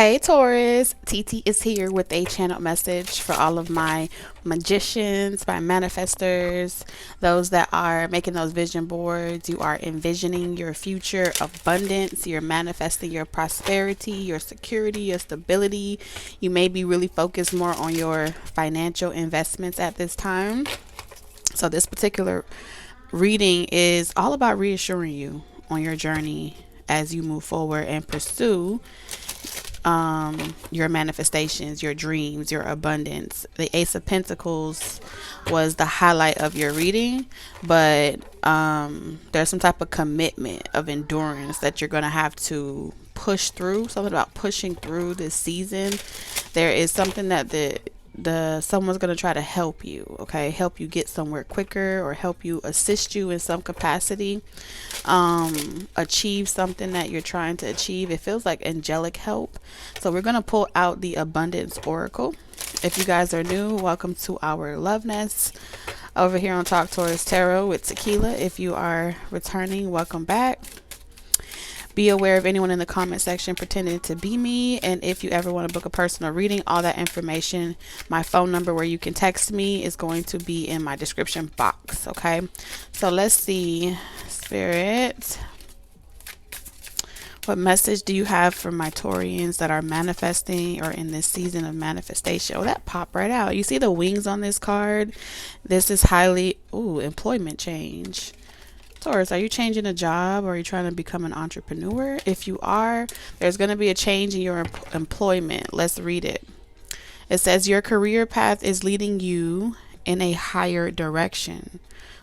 Hey Taurus, TT is here with a channel message for all of my magicians, my manifestors, those that are making those vision boards. You are envisioning your future abundance, you're manifesting your prosperity, your security, your stability. You may be really focused more on your financial investments at this time. So this particular reading is all about reassuring you on your journey as you move forward and pursue your manifestations, your dreams, your abundance. The Ace of Pentacles was the highlight of your reading, but there's some type of commitment of endurance that you're going to have to push through. Something about pushing through this season. There is something that the someone's going to try to help you, okay, help you get somewhere quicker or help you assist you in some capacity, achieve something that you're trying to achieve. It feels like angelic help. So we're going to pull out the abundance oracle. If you guys are new, welcome to our love nest over here on Talk Taurus Tarot with Tequila. If you are returning, welcome back. Be aware of anyone in the comment section pretending to be me. And if you ever want to book a personal reading, all that information, my phone number where you can text me, is going to be in my description box. Okay. So let's see, Spirit, what message do you have for my Taurians that are manifesting or in this season of manifestation? Oh, that popped right out. You see the wings on this card? This is highly, employment change. Taurus, are you changing a job or are you trying to become an entrepreneur? If you are, there's going to be a change in your employment. Let's read it. It says your career path is leading you in a higher direction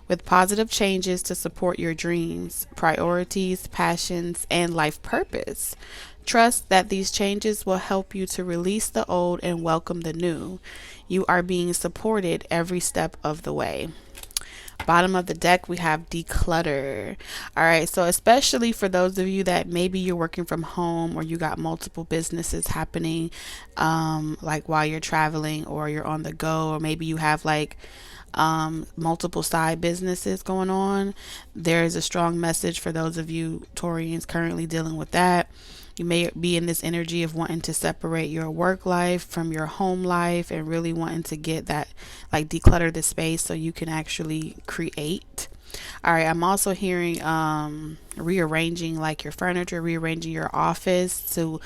with positive changes to support your dreams, priorities, passions, and life purpose. Trust that these changes will help you to release the old and welcome the new. You are being supported every step of the way. Bottom of the deck, we have declutter. All right, so especially for those of you that maybe you're working from home or you got multiple businesses happening, like while you're traveling or you're on the go, or maybe you have like multiple side businesses going on. There is a strong message for those of you Taurians currently dealing with that. You may be in this energy of wanting to separate your work life from your home life and really wanting to get that, like, declutter the space so you can actually create. All right, I'm also hearing rearranging like your furniture, rearranging your office to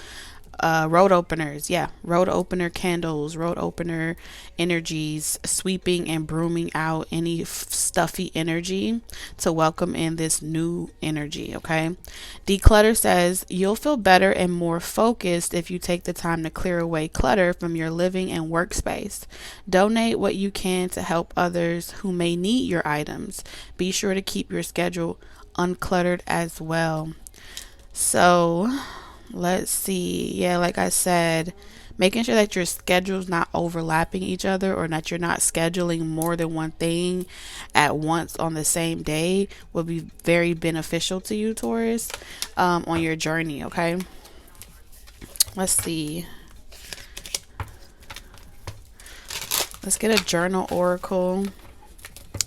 road openers. Yeah, road opener candles, road opener energies, sweeping and brooming out any stuffy energy to welcome in this new energy. Okay, declutter says you'll feel better and more focused if you take the time to clear away clutter from your living and workspace. Donate what you can to help others who may need your items. Be sure to keep your schedule uncluttered as well. So let's see. Yeah, like I said, making sure that your schedule's not overlapping each other or that you're not scheduling more than one thing at once on the same day will be very beneficial to you, Taurus, on your journey. Okay, let's see. Let's get a journal oracle.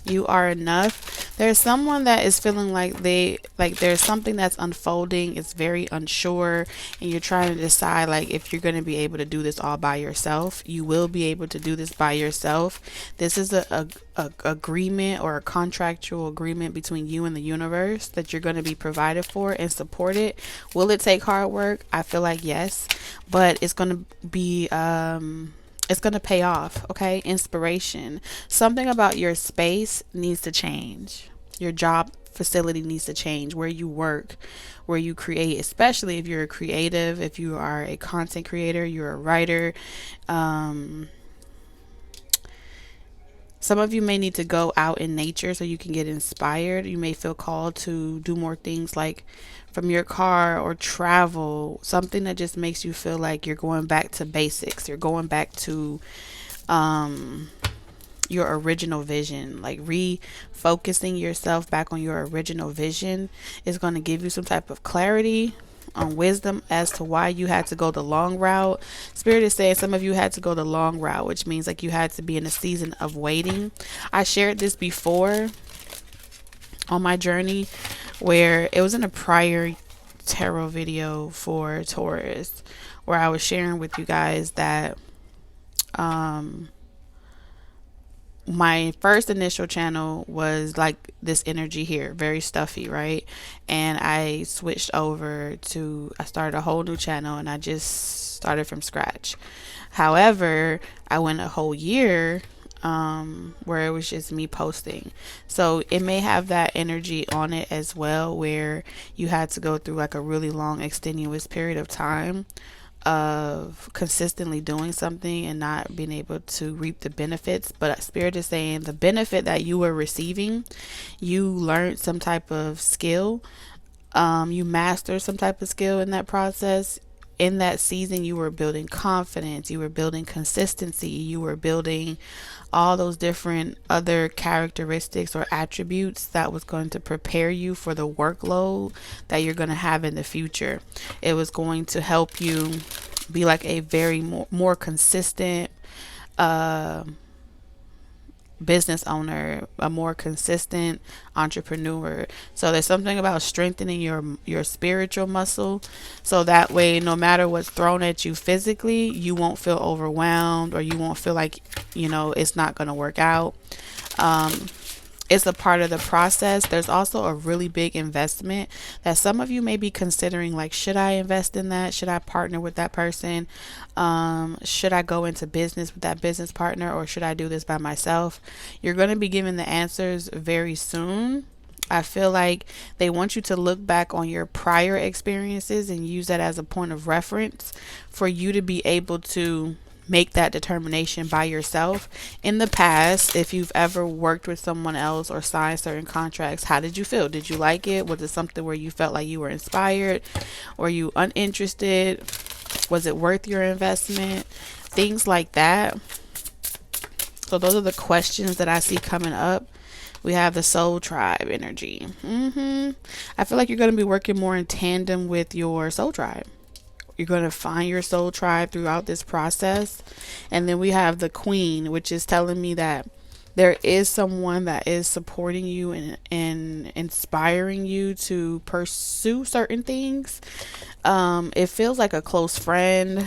You are enough. There's someone that is feeling like there's something that's unfolding. It's very unsure, and you're trying to decide like if you're going to be able to do this all by yourself. You will be able to do this by yourself. This is a agreement or a contractual agreement between you and the universe that you're going to be provided for and supported. Will it take hard work? I feel like yes, but it's going to be it's going to pay off. Okay, inspiration. Something about your space needs to change. Your job facility needs to change. Where you work, where you create, especially if you're a creative, if you are a content creator, you're a writer. Some of you may need to go out in nature so you can get inspired. You may feel called to do more things like from your car or travel, something that just makes you feel like you're going back to basics. You're going back to your original vision, like refocusing yourself back on your original vision is going to give you some type of clarity on wisdom as to why you had to go the long route. Spirit is saying some of you had to go the long route, which means like you had to be in a season of waiting. I shared this before on my journey where it was in a prior tarot video for Taurus where I was sharing with you guys that um my first initial channel was like this energy here, very stuffy, right? And I switched over to, I started a whole new channel and I just started from scratch. However, I went a whole year where it was just me posting. So it may have that energy on it as well, where you had to go through like a really long, extenuous period of time of consistently doing something and not being able to reap the benefits. But Spirit is saying the benefit that you were receiving, you learned some type of skill, you mastered some type of skill in that process. In that season, you were building confidence, you were building consistency, you were building all those different other characteristics or attributes that was going to prepare you for the workload that you're going to have in the future. It was going to help you be like a very more consistent business owner, a more consistent entrepreneur. So there's something about strengthening your spiritual muscle, so that way no matter what's thrown at you physically, you won't feel overwhelmed, or you won't feel like, it's not going to work out. It's a part of the process. There's also a really big investment that some of you may be considering, like, should I invest in that? Should I partner with that person? Should I go into business with that business partner, or should I do this by myself? You're going to be given the answers very soon. I feel like they want you to look back on your prior experiences and use that as a point of reference for you to be able to make that determination by yourself. In the past, if you've ever worked with someone else or signed certain contracts, how did you feel? Did you like it? Was it something where you felt like you were inspired? Or you uninterested? Was it worth your investment? Things like that. So those are the questions that I see coming up. We have the soul tribe energy. I feel like you're going to be working more in tandem with your soul tribe. You're going to find your soul tribe throughout this process. And then we have the queen, which is telling me that there is someone that is supporting you and inspiring you to pursue certain things. It feels like a close friend.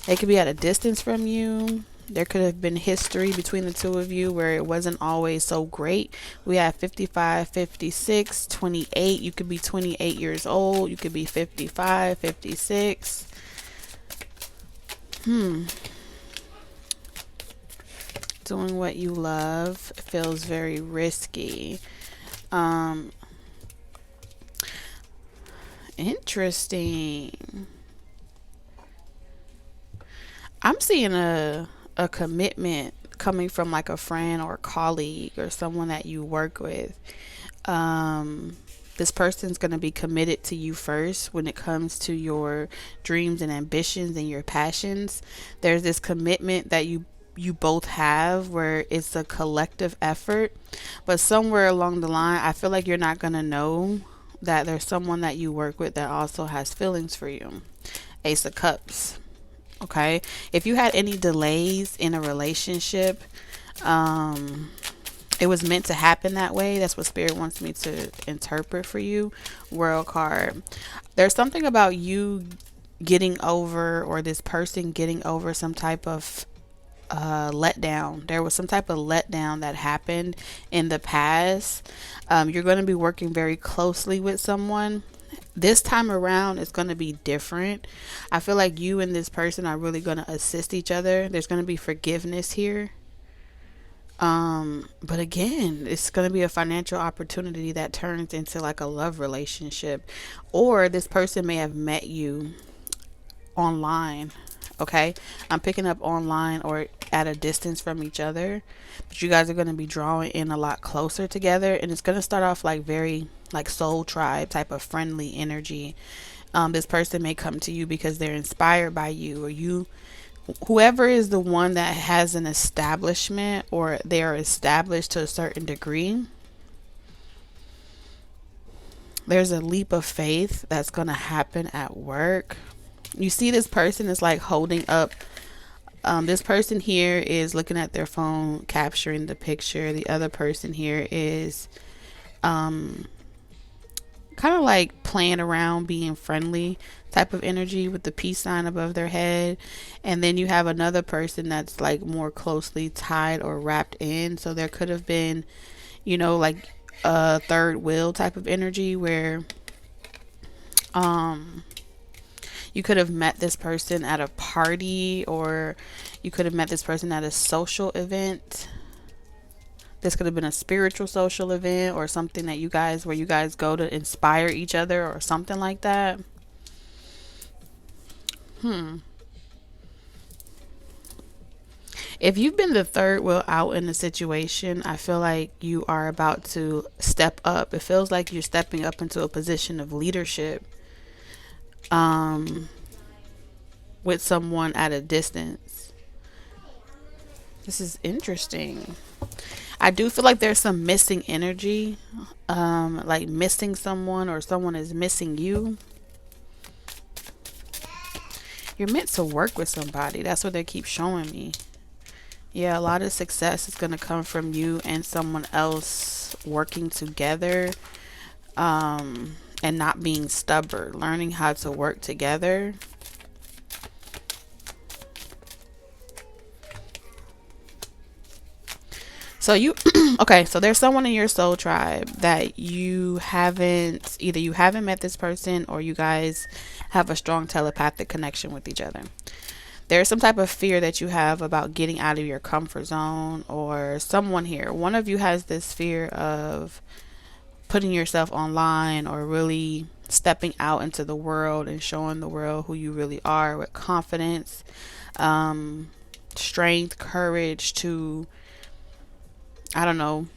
They could be at a distance from you. There could have been history between the two of you where it wasn't always so great. We have 55, 56, 28. You could be 28 years old. You could be 55, 56. Doing what you love feels very risky. Interesting. I'm seeing a commitment coming from like a friend or a colleague or someone that you work with. This person's going to be committed to you first when it comes to your dreams and ambitions and your passions. There's this commitment that you both have where it's a collective effort, but somewhere along the line, I feel like you're not going to know that there's someone that you work with that also has feelings for you. Ace of Cups. Okay, if you had any delays in a relationship, it was meant to happen that way. That's what Spirit wants me to interpret for you. World card. There's something about you getting over, or this person getting over, some type of letdown. There was some type of letdown that happened in the past. You're going to be working very closely with someone. This time around, it's going to be different. I feel like you and this person are really going to assist each other. There's going to be forgiveness here. But again, it's going to be a financial opportunity that turns into like a love relationship. Or this person may have met you online. Okay, I'm picking up online or at a distance from each other, but you guys are going to be drawing in a lot closer together, and it's going to start off like very like soul tribe type of friendly energy. This person may come to you because they're inspired by you, or whoever is the one that has an establishment, or they are established to a certain degree. There's a leap of faith that's going to happen at work. You see this person is like holding up. This person here is looking at their phone, capturing the picture. The other person here is kind of like playing around, being friendly type of energy with the peace sign above their head. And then you have another person that's like more closely tied or wrapped in. So there could have been, like a third wheel type of energy where um you could have met this person at a party, or you could have met this person at a social event. This could have been a spiritual social event, or something that where you guys go to inspire each other or something like that. Hmm. If you've been the third wheel out in a situation, I feel like you are about to step up. It feels like you're stepping up into a position of leadership um, with someone at a distance. This is interesting. I do feel like there's some missing energy, like missing someone, or someone is missing you. You're meant to work with somebody. That's what they keep showing me. Yeah, a lot of success is going to come from you and someone else working together, and not being stubborn, learning how to work together. So okay, so there's someone in your soul tribe that you haven't met this person, or you guys have a strong telepathic connection with each other. There's some type of fear that you have about getting out of your comfort zone, or someone here. One of you has this fear of putting yourself online, or really stepping out into the world and showing the world who you really are with confidence, um, strength, courage to, I don't know,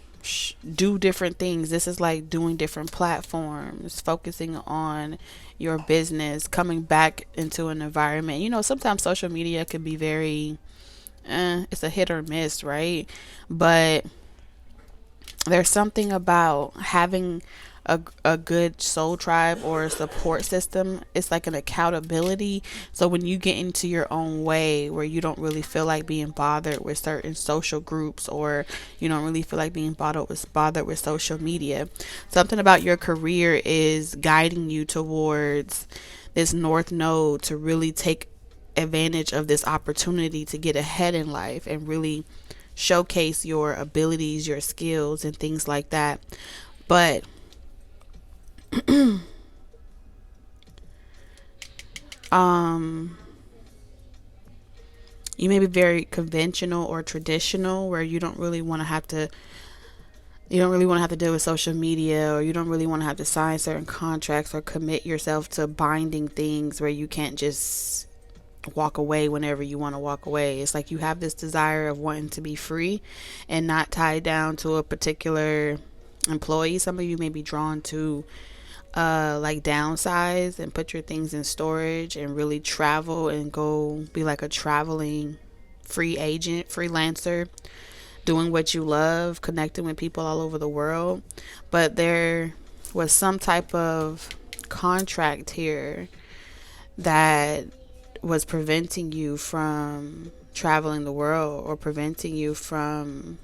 do different things. This is like doing different platforms, focusing on your business, coming back into an environment. Sometimes social media can be very, it's a hit or miss, right? But there's something about having a good soul tribe or a support system. It's like an accountability. So when you get into your own way, where you don't really feel like being bothered with certain social groups, or you don't really feel like being bothered with social media, something about your career is guiding you towards this north node to really take advantage of this opportunity to get ahead in life and really showcase your abilities, your skills, and things like that. But um you may be very conventional or traditional, where you don't really want to have to deal with social media, or you don't really want to have to sign certain contracts or commit yourself to binding things where you can't just walk away whenever you want to walk away. It's like you have this desire of wanting to be free and not tied down to a particular employee. Some of you may be drawn to like downsize and put your things in storage and really travel and go be like a traveling free agent, freelancer, doing what you love, connecting with people all over the world. But there was some type of contract here that was preventing you from traveling the world, or preventing you from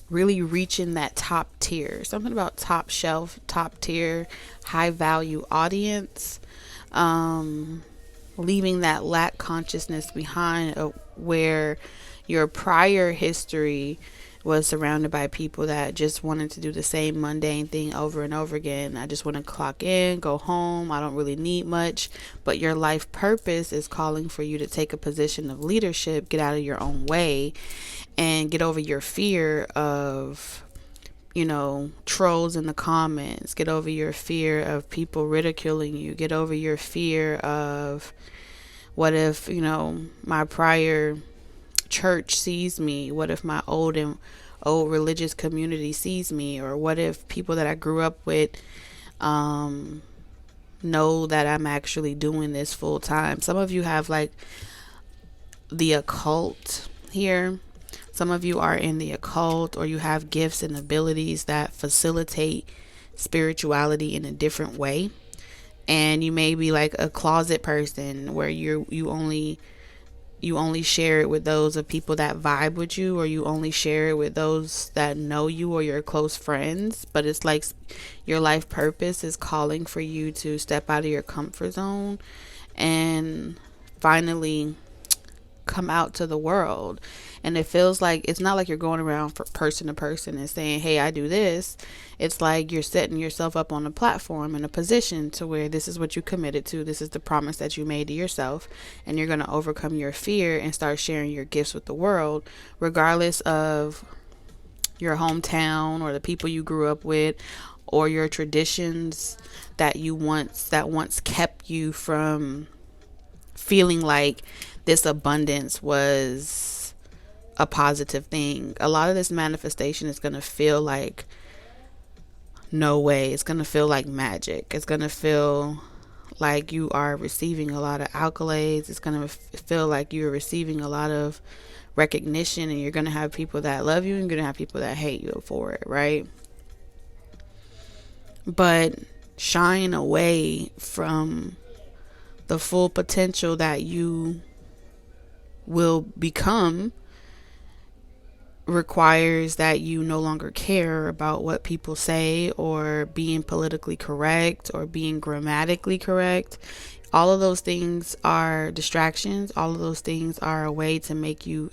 really reaching that top tier. Something about top shelf, top tier, high value audience. Leaving that lack consciousness behind, where your prior history was surrounded by people that just wanted to do the same mundane thing over and over again. I just want to clock in, go home. I don't really need much. But your life purpose is calling for you to take a position of leadership, get out of your own way, and get over your fear of, trolls in the comments. Get over your fear of people ridiculing you. Get over your fear of, what if, my prior church sees me? What if my old religious community sees me? Or what if people that I grew up with know that I'm actually doing this full time? Some of you have like the occult here. Some of you are in the occult, or you have gifts and abilities that facilitate spirituality in a different way. And you may be like a closet person, where you only you only share it with those of people that vibe with you, or you only share it with those that know you or your close friends. But it's like your life purpose is calling for you to step out of your comfort zone and finally come out to the world. And it feels like it's not like you're going around for person to person and saying, hey, I do this. It's like you're setting yourself up on a platform in a position to where this is what you committed to, this is the promise that you made to yourself, and you're going to overcome your fear and start sharing your gifts with the world, regardless of your hometown or the people you grew up with or your traditions that once kept you from feeling like this abundance was a positive thing. A lot of this manifestation is going to feel like no way. It's going to feel like magic. It's going to feel like you are receiving a lot of accolades. It's going to feel like you're receiving a lot of recognition, and you're going to have people that love you and you're going to have people that hate you for it, right? But shying away from the full potential that you will become requires that you no longer care about what people say or being politically correct or being grammatically correct. All of those things are distractions. All of those things are a way to make you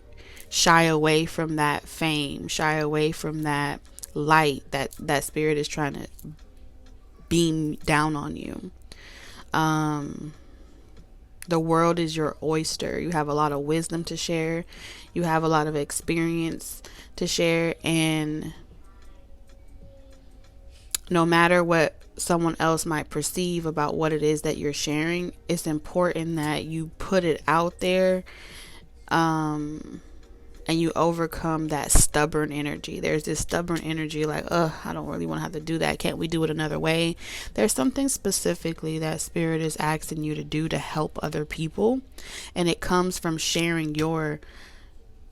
shy away from that fame, shy away from that light that spirit is trying to beam down on you. The world is your oyster. You have a lot of wisdom to share. You have a lot of experience to share. And no matter what someone else might perceive about what it is that you're sharing, it's important that you put it out there. And you overcome that stubborn energy. There's this stubborn energy like, I don't really want to have to do that. Can't we do it another way? There's something specifically that spirit is asking you to do to help other people. And it comes from sharing your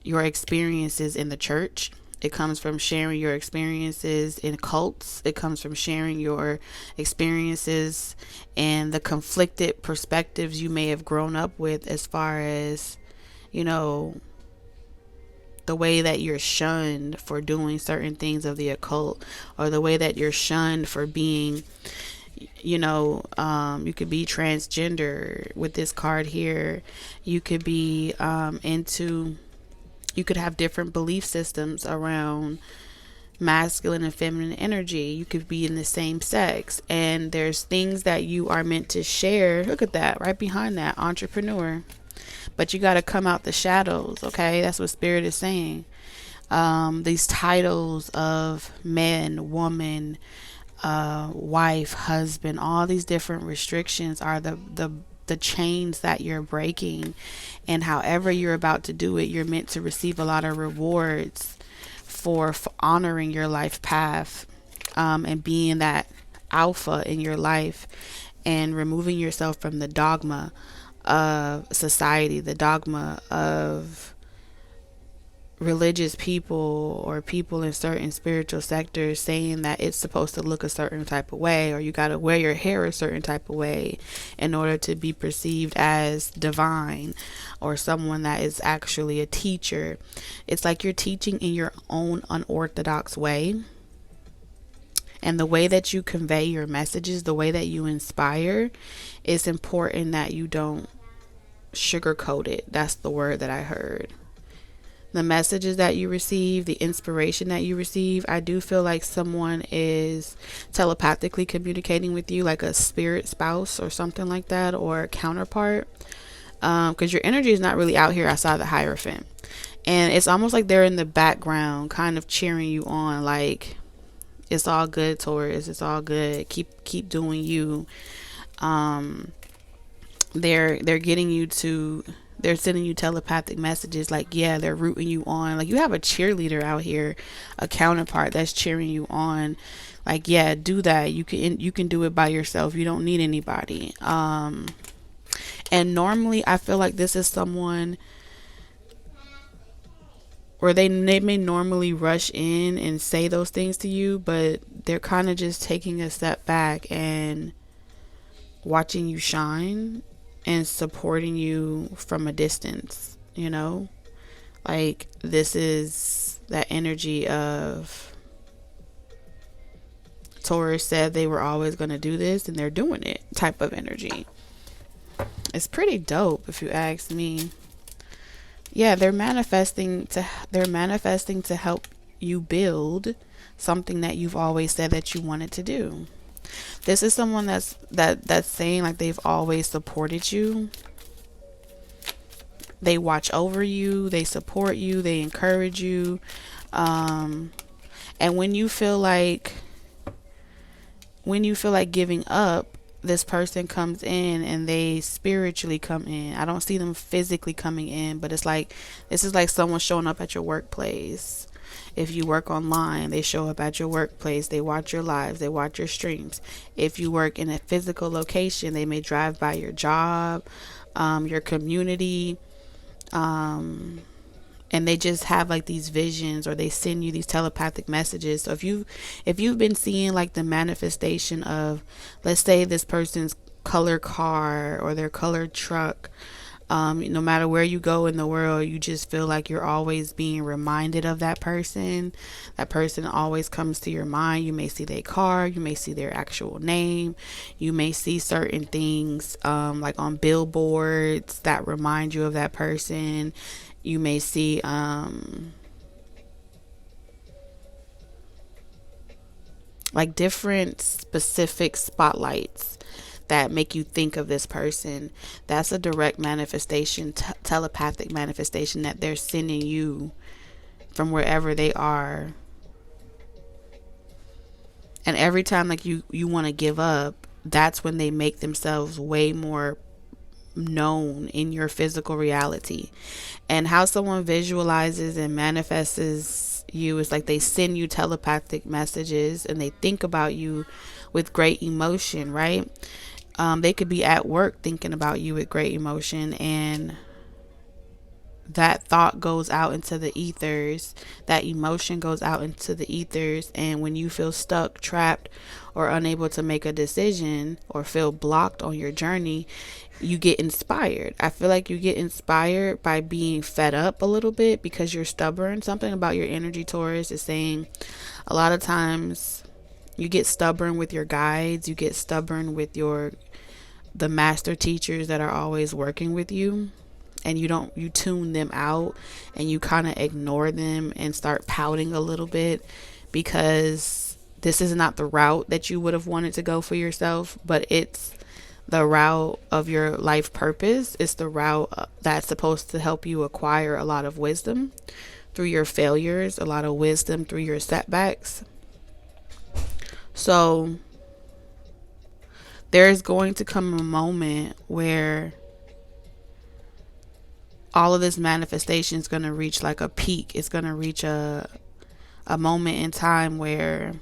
experiences in the church. It comes from sharing your experiences in cults. It comes from sharing your experiences and the conflicted perspectives you may have grown up with, as far as, the way that you're shunned for doing certain things of the occult, or the way that you're shunned for being, you could be transgender with this card here. You could be you could have different belief systems around masculine and feminine energy. You could be in the same sex, and there's things that you are meant to share. Look at that right behind that, entrepreneur. But you got to come out the shadows, okay? That's what spirit is saying. These titles of man, woman, wife, husband, all these different restrictions are the chains that you're breaking. And however you're about to do it, you're meant to receive a lot of rewards for honoring your life path, and being that alpha in your life, and removing yourself from the dogma of society, the dogma of religious people or people in certain spiritual sectors saying that it's supposed to look a certain type of way, or you got to wear your hair a certain type of way in order to be perceived as divine or someone that is actually a teacher. It's like you're teaching in your own unorthodox way. And the way that you convey your messages, the way that you inspire, it's important that you don't sugarcoat it. That's the word that I heard. The messages that you receive, the inspiration that you receive, I do feel like someone is telepathically communicating with you, like a spirit spouse or something like that, or a counterpart. Because your energy is not really out here outside the Hierophant. And it's almost like they're in the background kind of cheering you on, like, it's all good, Taurus. It's all good. Keep doing you. They're getting you to. They're sending you telepathic messages, like, yeah, they're rooting you on. Like, you have a cheerleader out here, a counterpart that's cheering you on. Like, yeah, do that. You can do it by yourself. You don't need anybody. And normally, I feel like this is someone, or they may normally rush in and say those things to you, but they're kind of just taking a step back and watching you shine and supporting you from a distance. you know? Like, this is that energy of Taurus said they were always going to do this and they're doing it type of energy. It's pretty dope if you ask me. Yeah, they're manifesting to help you build something that you've always said that you wanted to do. This is someone that's saying like they've always supported you. They watch over you, they support you, they encourage you. Um and when you feel like giving up, this person comes in and they spiritually come in. I don't see them physically coming in, but it's like this is like someone showing up at your workplace. If you work online, they show up at your workplace. They watch your lives, they watch your streams. If you work in a physical location, they may drive by your job, your community, um, and they just have like these visions, or they send you these telepathic messages. So if you've been seeing like the manifestation of, let's say, this person's color car or their colored truck, no matter where you go in the world, you just feel like you're always being reminded of that person. That person always comes to your mind. You may see their car, you may see their actual name, you may see certain things, like on billboards that remind you of that person. You may see like different specific spotlights that make you think of this person. That's a direct manifestation, telepathic manifestation, that they're sending you from wherever they are. And every time like you want to give up, that's when they make themselves way more known in your physical reality. And how someone visualizes and manifests you is like they send you telepathic messages and they think about you with great emotion, right? They could be at work thinking about you with great emotion, and that thought goes out into the ethers. That emotion goes out into the ethers. And when you feel stuck, trapped, or unable to make a decision, or feel blocked on your journey, you get inspired. I feel like you get inspired by being fed up a little bit because you're stubborn. Something about your energy, Taurus, is saying a lot of times you get stubborn with your guides, you get stubborn with the master teachers that are always working with you, and you tune them out and you kind of ignore them and start pouting a little bit because this is not the route that you would have wanted to go for yourself, but it's the route of your life purpose. It's the route that's supposed to help you acquire a lot of wisdom through your failures, a lot of wisdom through your setbacks. So there is going to come a moment where all of this manifestation is going to reach like a peak. It's going to reach a moment in time where,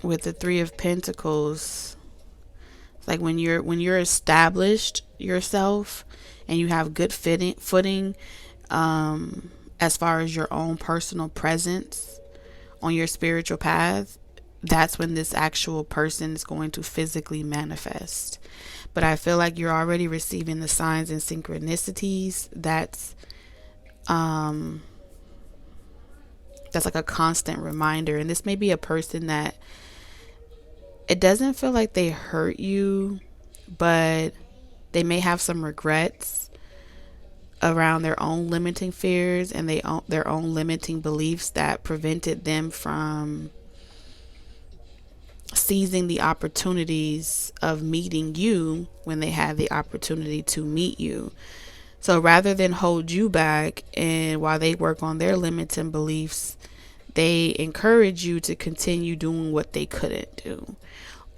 with the Three of Pentacles, it's like when you're established yourself and you have good footing, as far as your own personal presence on your spiritual path, that's when this actual person is going to physically manifest. But I feel like you're already receiving the signs and synchronicities. That's like a constant reminder. And this may be a person that it doesn't feel like they hurt you, but they may have some regrets around their own limiting fears and their own limiting beliefs that prevented them from seizing the opportunities of meeting you when they had the opportunity to meet you. So rather than hold you back, and while they work on their limits and beliefs, they encourage you to continue doing what they couldn't do,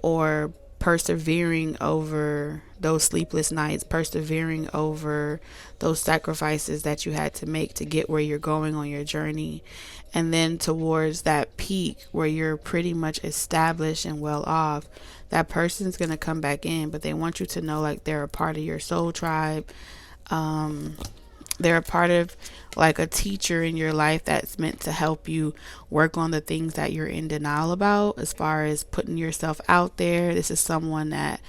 or persevering over those sleepless nights, persevering over those sacrifices that you had to make to get where you're going on your journey. And then towards that peak where you're pretty much established and well off, that person's going to come back in, but they want you to know like they're a part of your soul tribe. They're a part of like a teacher in your life that's meant to help you work on the things that you're in denial about, as far as putting yourself out there. This is someone that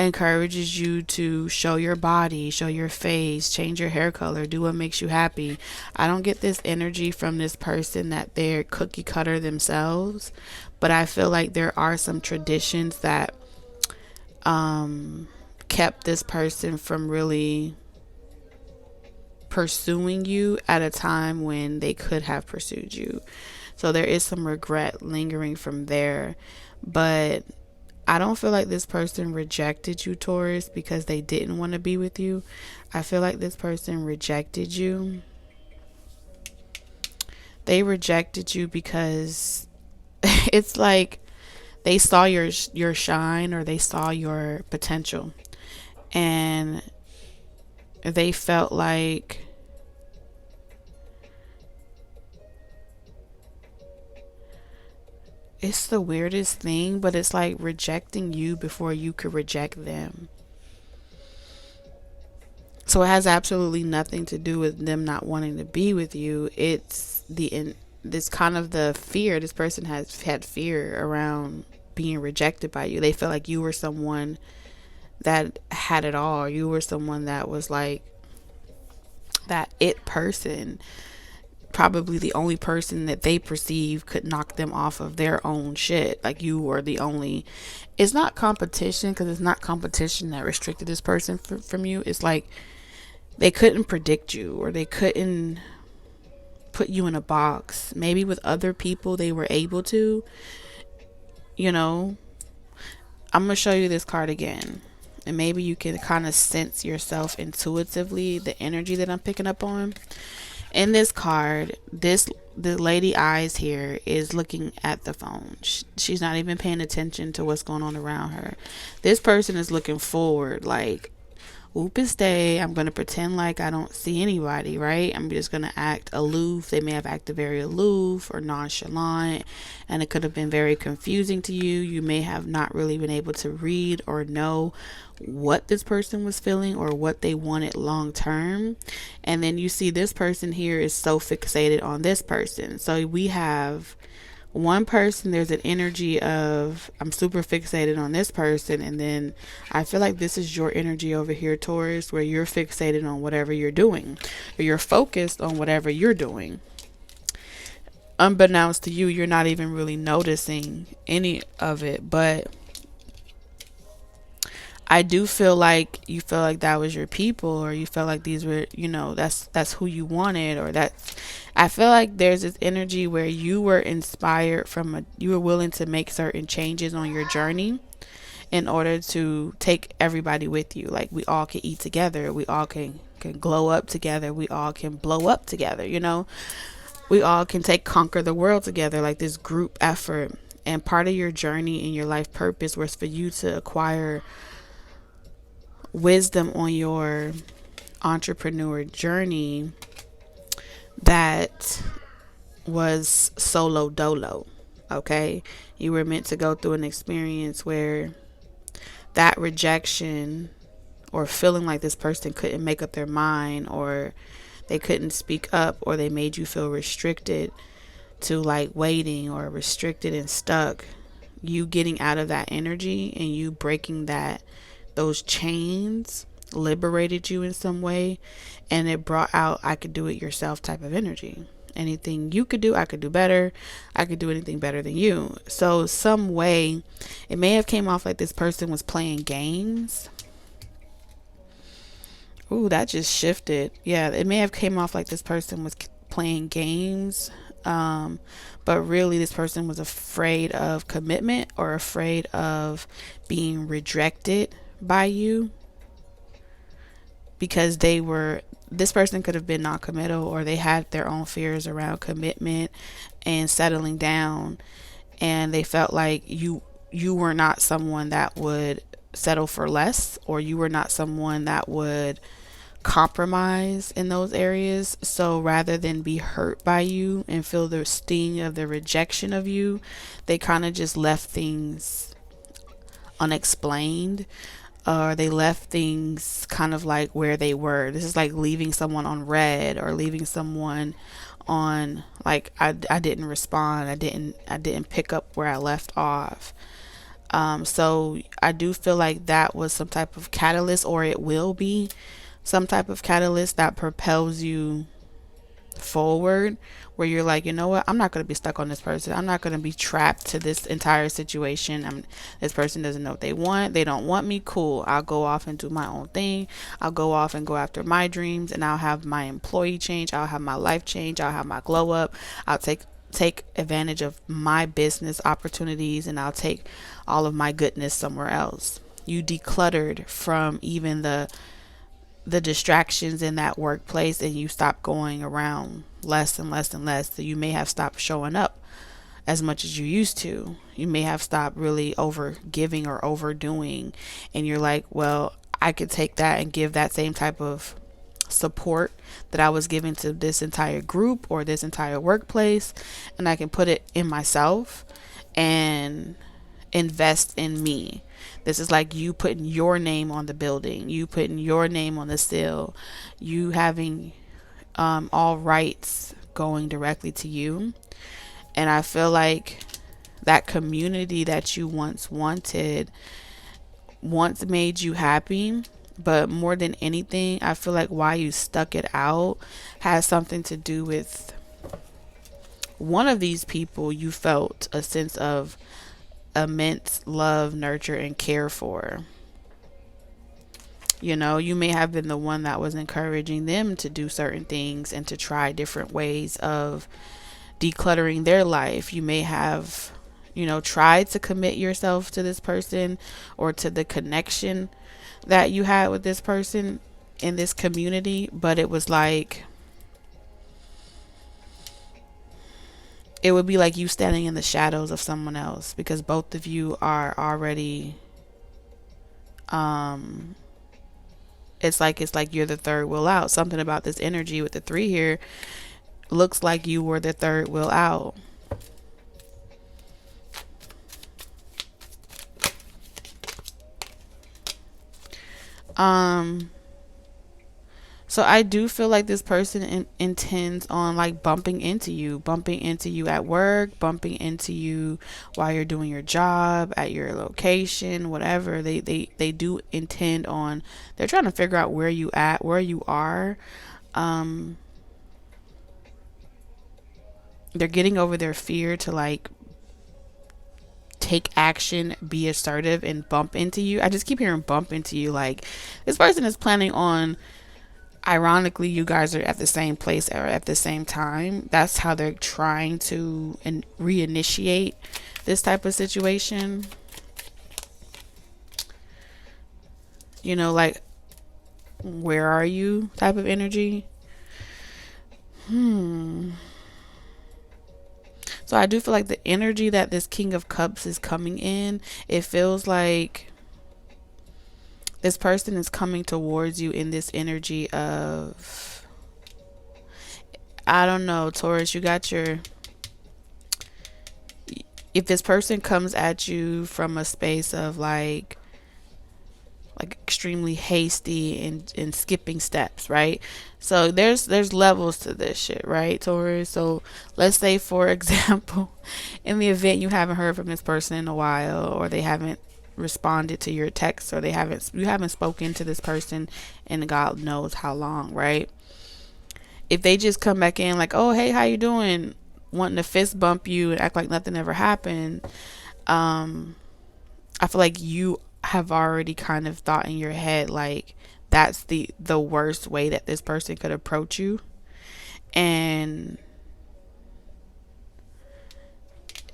encourages you to show your body, show your face, change your hair color, do what makes you happy. I don't get this energy from this person that they're cookie cutter themselves, but I feel like there are some traditions that kept this person from really pursuing you at a time when they could have pursued you. So there is some regret lingering from there. But I don't feel like this person rejected you, Taurus, because they didn't want to be with you. I feel like this person rejected you. They rejected you because it's like they saw your shine, or they saw your potential, and they felt like it's the weirdest thing, but it's like rejecting you before you could reject them. So it has absolutely nothing to do with them not wanting to be with you. It's this kind of the fear. This person has had fear around being rejected by you. They felt like you were someone that had it all. You were someone that was like that it person, probably the only person that they perceive could knock them off of their own shit. Like you were the only. It's not competition, because it's not competition that restricted this person from you. It's like they couldn't predict you, or they couldn't put you in a box. Maybe with other people they were able to, you know. I'm going to show you this card again, and maybe you can kind of sense yourself intuitively the energy that I'm picking up on. In this card, the lady eyes here is looking at the phone. She's not even paying attention to what's going on around her. This person is looking forward, like, Oopus day, I'm going to pretend like I don't see anybody, right? I'm just going to act aloof. They may have acted very aloof or nonchalant, and it could have been very confusing to you. You may have not really been able to read or know what this person was feeling or what they wanted long term. And then you see this person here is so fixated on this person. So we have one person, there's an energy of I'm super fixated on this person, and then I feel like this is your energy over here, Taurus, where you're fixated on whatever you're doing, or you're focused on whatever you're doing. Unbeknownst to you, you're not even really noticing any of it, but I do feel like you feel like that was your people, or you felt like these were, that's who you wanted, or that. I feel like there's this energy where you were inspired you were willing to make certain changes on your journey in order to take everybody with you. Like, we all can eat together, we all can glow up together, we all can blow up together, we all can conquer the world together, like this group effort. And part of your journey and your life purpose was for you to acquire wisdom on your entrepreneur journey that was solo dolo. Okay, you were meant to go through an experience where that rejection, or feeling like this person couldn't make up their mind, or they couldn't speak up, or they made you feel restricted to like waiting, or restricted and stuck. You getting out of that energy and you breaking those chains liberated you in some way, and it brought out I could do it yourself type of energy. Anything you could do, I could do better. I could do anything better than you. So some way it may have came off like this person was playing games. Ooh, that just shifted. Yeah, it may have came off like this person was playing games, but really this person was afraid of commitment, or afraid of being rejected by you, because this person could have been non-committal, or they had their own fears around commitment and settling down, and they felt like you were not someone that would settle for less, or you were not someone that would compromise in those areas. So rather than be hurt by you and feel the sting of the rejection of you, they kind of just left things unexplained, or they left things kind of like where they were. This is like leaving someone on red, or leaving someone on like I didn't respond. I didn't pick up where I left off. So I do feel like that was some type of catalyst, or it will be some type of catalyst that propels you forward, where you're like, you know what, I'm not going to be stuck on this person. I'm not going to be trapped to this entire situation. This person doesn't know what they want. They don't want me. Cool. I'll go off and do my own thing. I'll go off and go after my dreams, and I'll have my employee change. I'll have my life change. I'll have my glow up. I'll take advantage of my business opportunities, and I'll take all of my goodness somewhere else. You decluttered from even the distractions in that workplace, and you stop going around less and less and less. So you may have stopped showing up as much as you used to. You may have stopped really over giving or overdoing, and you're like, well, I could take that and give that same type of support that I was giving to this entire group or this entire workplace, and I can put it in myself and invest in me. This is like you putting your name on the building, you putting your name on the seal, you having all rights going directly to you. And I feel like that community that you once wanted once made you happy, but more than anything, I feel like why you stuck it out has something to do with one of these people you felt a sense of immense love, nurture, and care for. You know, you may have been the one that was encouraging them to do certain things and to try different ways of decluttering their life. You may have, tried to commit yourself to this person or to the connection that you had with this person in this community, but it was like, it would be like you standing in the shadows of someone else, because both of you are already it's like you're the third wheel out. Something about this energy with the 3 here looks like you were the third wheel out. So I do feel like this person intends on like bumping into you at work, bumping into you while you're doing your job, at your location, whatever. They do intend on, they're trying to figure out where you are. They're getting over their fear to like take action, be assertive, and bump into you. I just keep hearing bump into you. Like, this person is planning on, ironically, you guys are at the same place or at the same time. That's how they're trying to reinitiate this type of situation. Like, where are you type of energy. So I do feel like the energy that this King of Cups is coming in, it feels like this person is coming towards you in this energy of, I don't know, Taurus, you got your, if this person comes at you from a space of like extremely hasty and skipping steps, right? So there's levels to this shit, right, Taurus? So let's say, for example, in the event you haven't heard from this person in a while, or they haven't responded to your text, or you haven't spoken to this person in God knows how long, right? If they just come back in like, oh hey, how you doing, wanting to fist bump you and act like nothing ever happened, I feel like you have already kind of thought in your head like that's the worst way that this person could approach you. And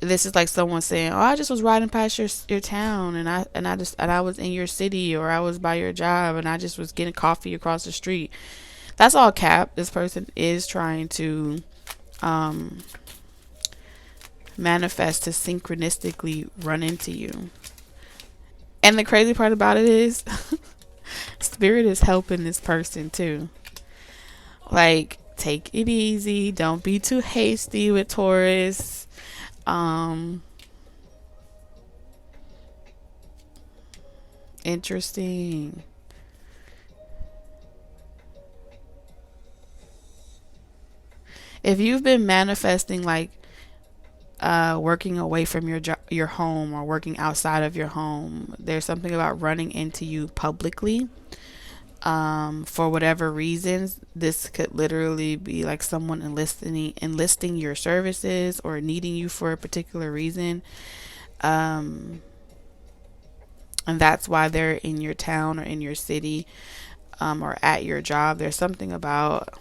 this is like someone saying, oh, I just was riding past your town, and I was in your city, or I was by your job, and I just was getting coffee across the street. That's all cap. This person is trying to manifest to synchronistically run into you. And the crazy part about it is Spirit is helping this person too. Like, take it easy. Don't be too hasty with Taurus. Interesting. If you've been manifesting like working away from your home, or working outside of your home. There's something about running into you publicly, for whatever reasons. This could literally be like someone enlisting your services or needing you for a particular reason. Um, and that's why they're in your town or in your city, or at your job. There's something about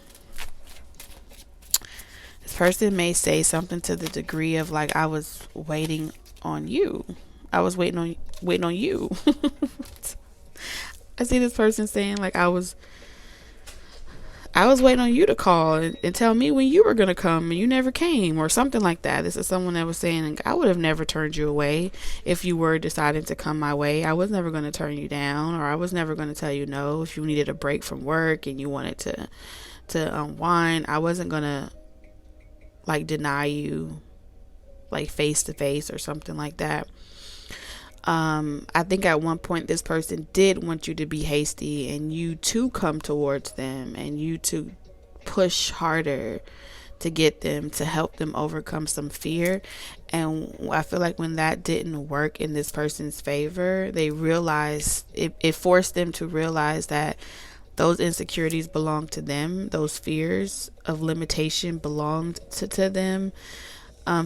this person may say something to the degree of like, I was waiting on you. I was waiting on you. I see this person saying like, I was waiting on you to call and tell me when you were going to come and you never came, or something like that. This is someone that was saying, I would have never turned you away if you were deciding to come my way. I was never going to turn you down, or I was never going to tell you no if you needed a break from work and you wanted to unwind. I wasn't going to like deny you like face to face or something like that. I think at one point this person did want you to be hasty and you to come towards them and you to push harder to get them, to help them overcome some fear. And I feel like when that didn't work in this person's favor, they realized it forced them to realize that those insecurities belonged to them, those fears of limitation belonged to them.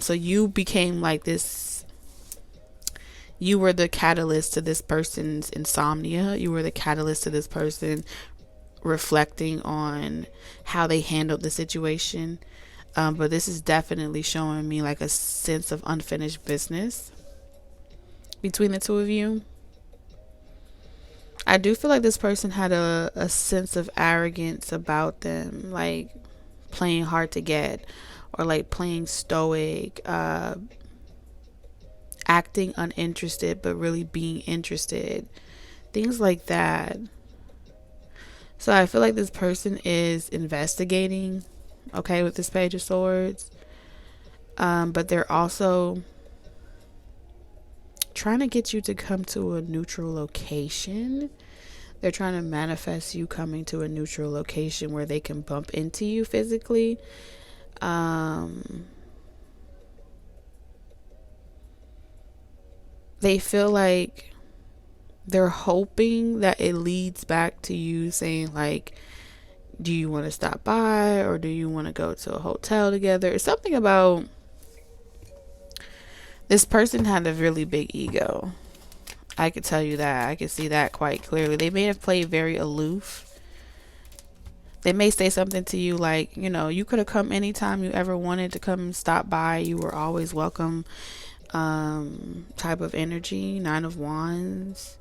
So you became like this. You were the catalyst to this person's insomnia. You were the catalyst to this person reflecting on how they handled the situation. But this is definitely showing me like a sense of unfinished business between the two of you. I do feel like this person had a sense of arrogance about them, like playing hard to get, or like playing stoic, acting uninterested but really being interested, things like that. So I feel like this person is investigating, okay, with this Page of Swords, but they're also trying to get you to come to a neutral location. They're trying to manifest you coming to a neutral location where they can bump into you physically. They feel like they're hoping that it leads back to you saying like, do you want to stop by, or do you want to go to a hotel together? It's something about this person had a really big ego. I could tell you that. I could see that quite clearly. They may have played very aloof. They may say something to you like, you could have come anytime you ever wanted to come and stop by. You were always welcome. Type of energy. 9 of Wands.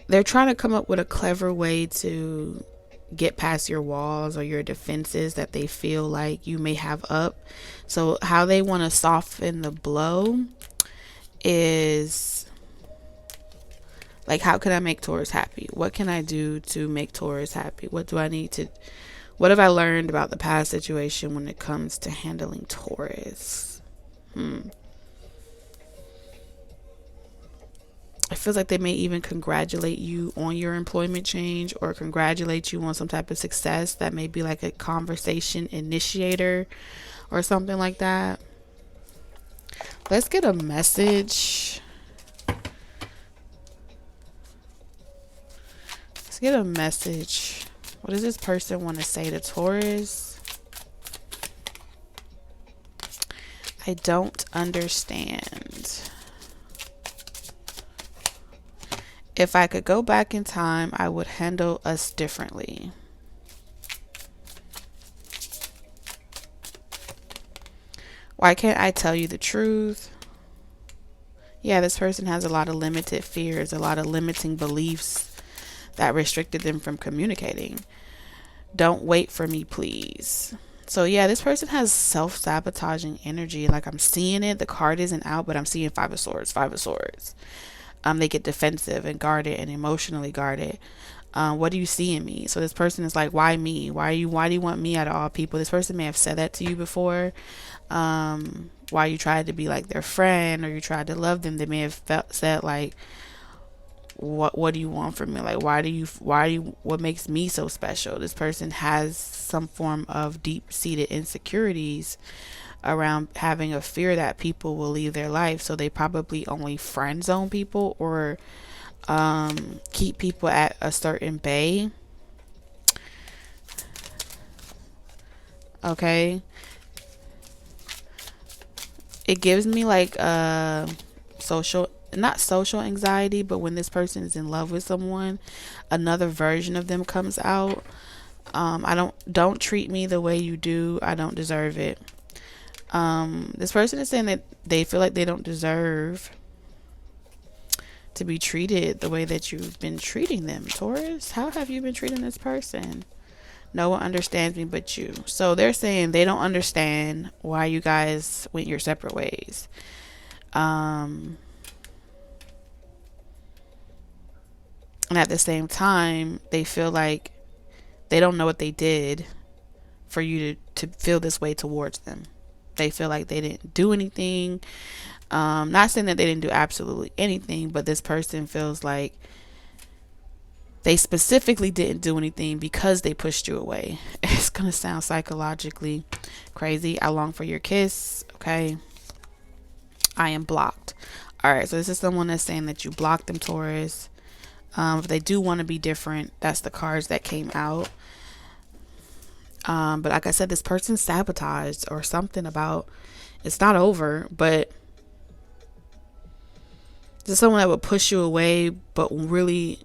They're trying to come up with a clever way to get past your walls or your defenses that they feel like you may have up. So how they want to soften the blow is like, how can I make Taurus happy? What can I do to make Taurus happy? What have I learned about the past situation when it comes to handling Taurus? It feels like they may even congratulate you on your employment change, or congratulate you on some type of success that may be like a conversation initiator or something like that. Let's get a message. Let's get a message. What does this person want to say to Taurus? I don't understand. If I could go back in time, I would handle us differently. Why can't I tell you the truth? Yeah, this person has a lot of limited fears, a lot of limiting beliefs that restricted them from communicating. Don't wait for me, please. So yeah, this person has self-sabotaging energy. Like, I'm seeing it. The card isn't out, but I'm seeing 5 of Swords, 5 of Swords. They get defensive and guarded and emotionally guarded. What do you see in me? So this person is like, why me? Why do you want me out of all people? This person may have said that to you before. Why you tried to be like their friend, or you tried to love them. They may have said like, what do you want from me? Like, what makes me so special? This person has some form of deep-seated insecurities around having a fear that people will leave their life. So they probably only friend zone people or keep people at a certain bay. Okay. It gives me like social, not social anxiety, but when this person is in love with someone, another version of them comes out. I don't treat me the way you do. I don't deserve it. This person is saying that they feel like they don't deserve to be treated the way that you've been treating them. Taurus, how have you been treating this person? No one understands me but you. So they're saying they don't understand why you guys went your separate ways. And at the same time, they feel like they don't know what they did for you to feel this way towards them. They feel like they didn't do anything. Not saying that they didn't do absolutely anything, but this person feels like they specifically didn't do anything because they pushed you away. It's going to sound psychologically crazy. I long for your kiss. Okay. I am blocked. All right. So this is someone that's saying that you blocked them, Taurus. If they do want to be different, that's the cards that came out. But like I said, this person sabotaged or something about, it's not over, but there's someone that would push you away, but really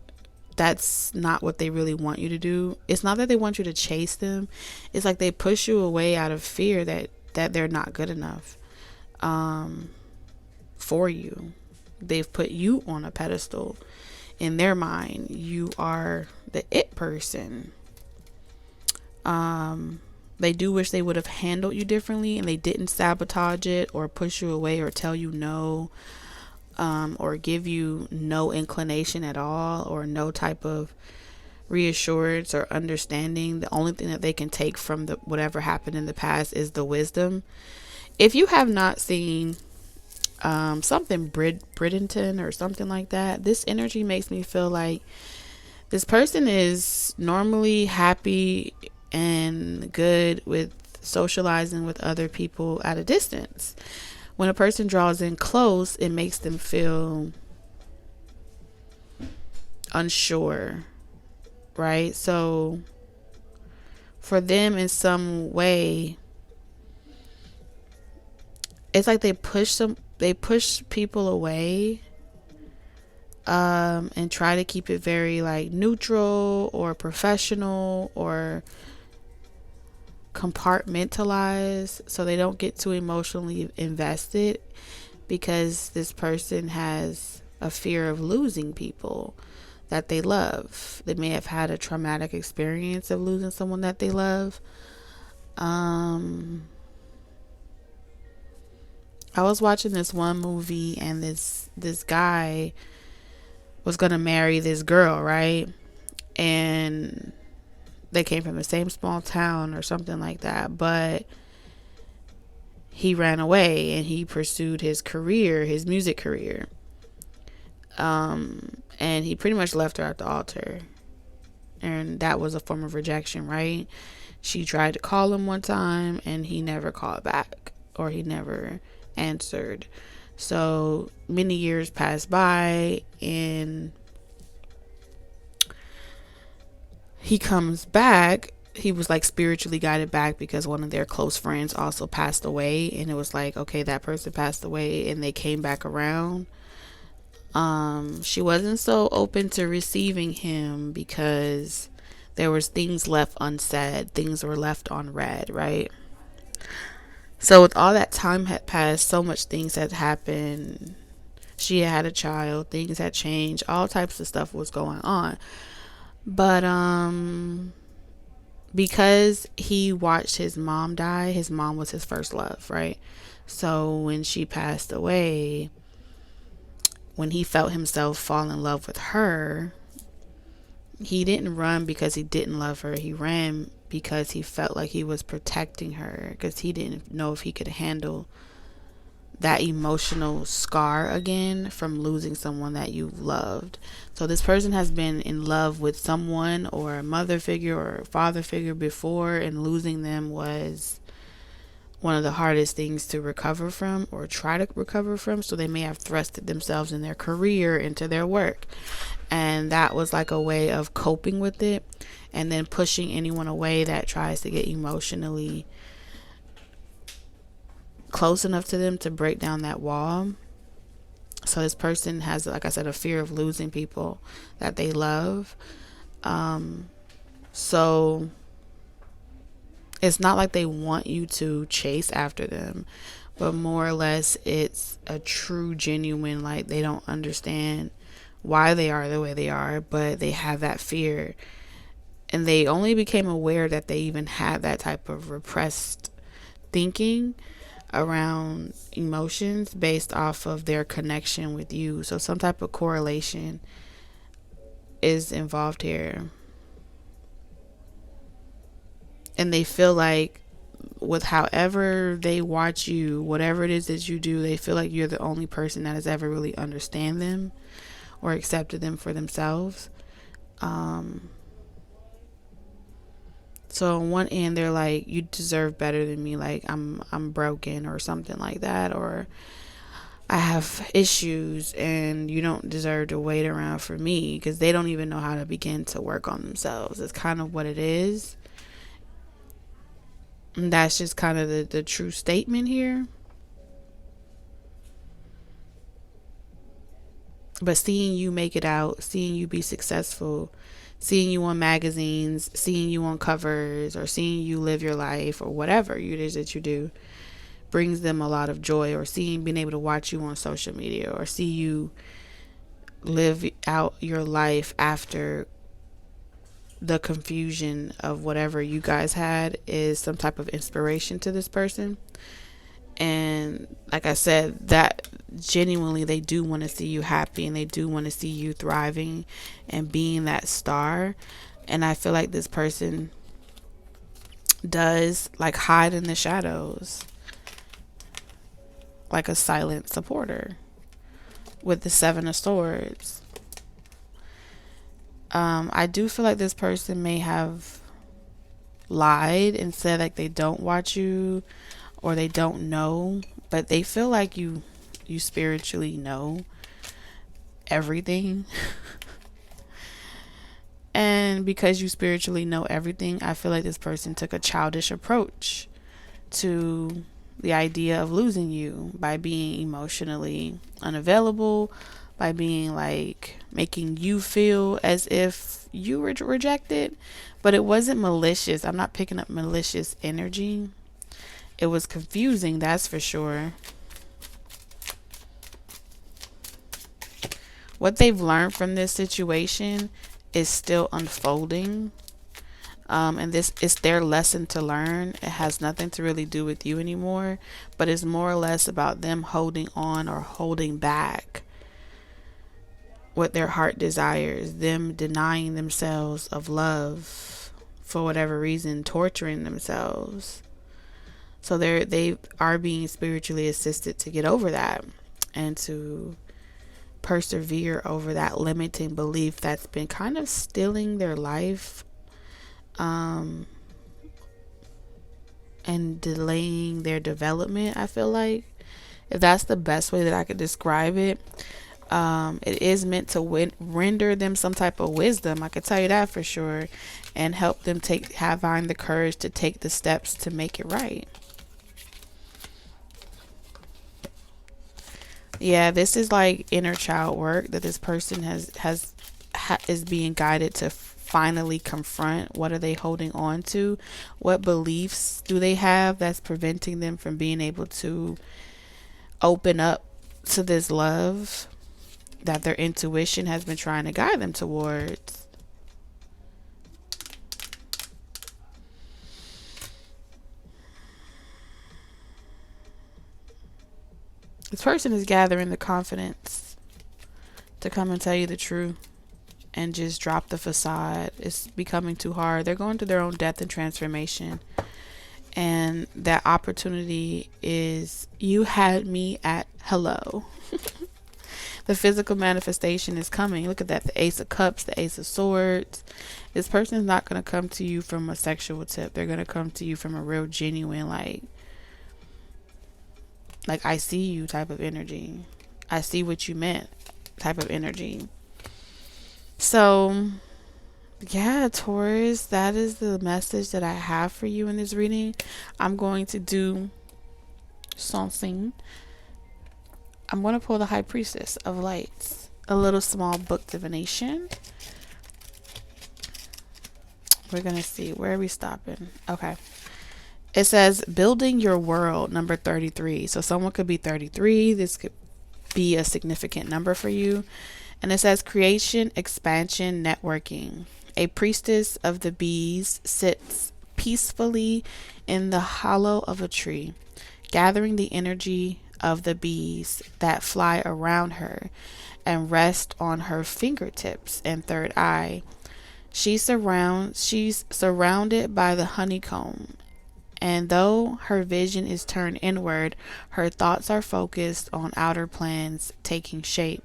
that's not what they really want you to do. It's not that they want you to chase them. It's like they push you away out of fear that they're not good enough for you. They've put you on a pedestal. In their mind, you are the it person. They do wish they would have handled you differently and they didn't sabotage it or push you away or tell you no, or give you no inclination at all or no type of reassurance or understanding. The only thing that they can take from the whatever happened in the past is the wisdom. If you have not seen something Bridgerton or something like that, this energy makes me feel like this person is normally happy and good with socializing with other people at a distance. When a person draws in close, it makes them feel unsure, right? So for them, in some way, it's like they push people away, and try to keep it very like neutral or professional or compartmentalized, so they don't get too emotionally invested, because this person has a fear of losing people that they love. They may have had a traumatic experience of losing someone that they love. I was watching this one movie and this guy was gonna marry this girl, right? And they came from the same small town or something like that, but he ran away and he pursued his career, his music career. And he pretty much left her at the altar. And that was a form of rejection, right? She tried to call him one time and he never called back, or he never answered. So many years passed by and he comes back. He was like spiritually guided back because one of their close friends also passed away, and it was like, okay, that person passed away and they came back around. She wasn't so open to receiving him because there was things left unsaid, things were left unread, right? So with all that time had passed, so much things had happened. She had a child, things had changed, all types of stuff was going on. But because he watched his mom die, his mom was his first love, right? So when she passed away, when he felt himself fall in love with her, he didn't run because he didn't love her. He ran because he felt like he was protecting her, because he didn't know if he could handle that emotional scar again from losing someone that you loved. So this person has been in love with someone or a mother figure or a father figure before, and losing them was one of the hardest things to recover from or try to recover from. So they may have thrusted themselves in their career into their work. And that was like a way of coping with it, and then pushing anyone away that tries to get emotionally close enough to them to break down that wall. So this person has, like I said, a fear of losing people that they love. So it's not like they want you to chase after them, but more or less it's a true, genuine, like they don't understand why they are the way they are, but they have that fear. And they only became aware that they even had that type of repressed thinking around emotions based off of their connection with you. So some type of correlation is involved here. And they feel like with however they watch you, whatever it is that you do, they feel like you're the only person that has ever really understand them or accepted them for themselves. So on one end, they're like, you deserve better than me. Like I'm broken or something like that, or I have issues and you don't deserve to wait around for me, because they don't even know how to begin to work on themselves. It's kind of what it is. And that's just kind of the true statement here. But seeing you make it out, seeing you be successful, seeing you on magazines, seeing you on covers, or seeing you live your life, or whatever it is that you do, brings them a lot of joy. Or being able to watch you on social media, or see you live out your life after the confusion of whatever you guys had, is some type of inspiration to this person. And like I said, that genuinely they do want to see you happy, and they do want to see you thriving and being that star. And I feel like this person does like hide in the shadows, like a silent supporter with the Seven of Swords. I do feel like this person may have lied and said like they don't watch you or they don't know, but they feel like you spiritually know everything. And because you spiritually know everything, I feel like this person took a childish approach to the idea of losing you by being emotionally unavailable, by being like making you feel as if you were rejected. But it wasn't malicious. I'm not picking up malicious energy. It was confusing, that's for sure. What they've learned from this situation is still unfolding. And this is their lesson to learn. It has nothing to really do with you anymore, but it's more or less about them holding on or holding back what their heart desires, them denying themselves of love for whatever reason, torturing themselves. So they are being spiritually assisted to get over that and to persevere over that limiting belief that's been kind of stealing their life, and delaying their development. I feel like, if that's the best way that I could describe it. It is meant to render them some type of wisdom, I could tell you that for sure, and help them find the courage to take the steps to make it right. Yeah, this is like inner child work that this person is being guided to finally confront. What are they holding on to? What beliefs do they have that's preventing them from being able to open up to this love that their intuition has been trying to guide them towards? This person is gathering the confidence to come and tell you the truth and just drop the facade. It's becoming too hard. They're going through their own death and transformation. And that opportunity is, you had me at hello. The physical manifestation is coming. Look at that. The Ace of Cups, the Ace of Swords. This person is not going to come to you from a sexual tip. They're going to come to you from a real genuine, like, Like, I see you type of energy. I see what you meant type of energy. So, yeah, Taurus, that is the message that I have for you in this reading. I'm going to do something. I'm going to pull the High Priestess of Lights, a little small book divination. We're going to see. Where are we stopping? Okay. It says building your world, number 33. So someone could be 33. This could be a significant number for you. And it says creation, expansion, networking. A priestess of the bees sits peacefully in the hollow of a tree, gathering the energy of the bees that fly around her and rest on her fingertips and third eye. She's surrounded by the honeycomb, and though her vision is turned inward, her thoughts are focused on outer plans taking shape.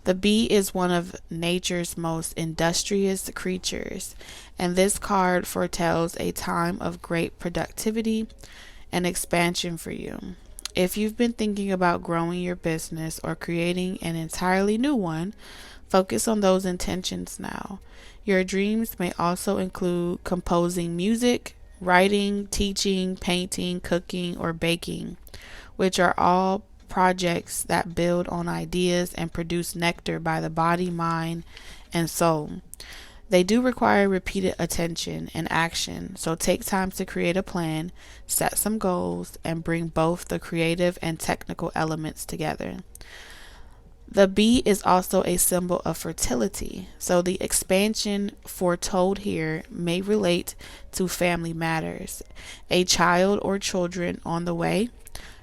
The bee is one of nature's most industrious creatures, and this card foretells a time of great productivity and expansion for you. If you've been thinking about growing your business or creating an entirely new one, focus on those intentions now. Your dreams may also include composing music, writing, teaching, painting, cooking, or baking, which are all projects that build on ideas and produce nectar by the body, mind, and soul. They do require repeated attention and action, so take time to create a plan, set some goals, and bring both the creative and technical elements together. The bee is also a symbol of fertility, so the expansion foretold here may relate to family matters, a child or children on the way,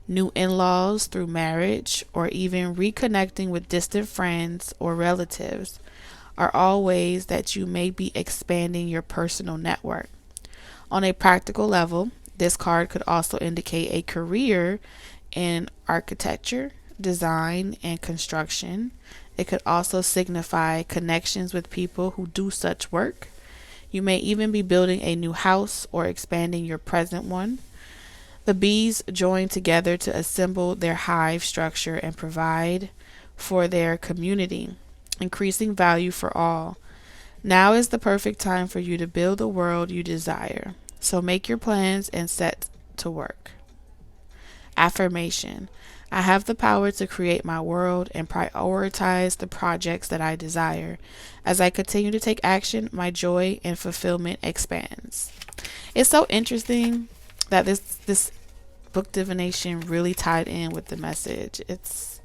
new in-laws through marriage, or even reconnecting with distant friends or relatives are all ways that you may be expanding your personal network. On a practical level, this card could also indicate a career in architecture, design, and construction. It could also signify connections with people who do such work. You may even be building a new house or expanding your present one. The bees join together to assemble their hive structure and provide for their community, increasing value for all. Now is the perfect time for you to build the world you desire. So make your plans and set to work. Affirmation. I have the power to create my world and prioritize the projects that I desire. As I continue to take action, my joy and fulfillment expands. It's so interesting that this book divination really tied in with the message. It's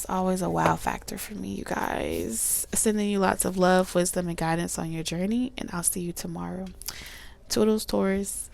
always a wow factor for me, you guys. Sending you lots of love, wisdom, and guidance on your journey, and I'll see you tomorrow. Toodles, Taurus.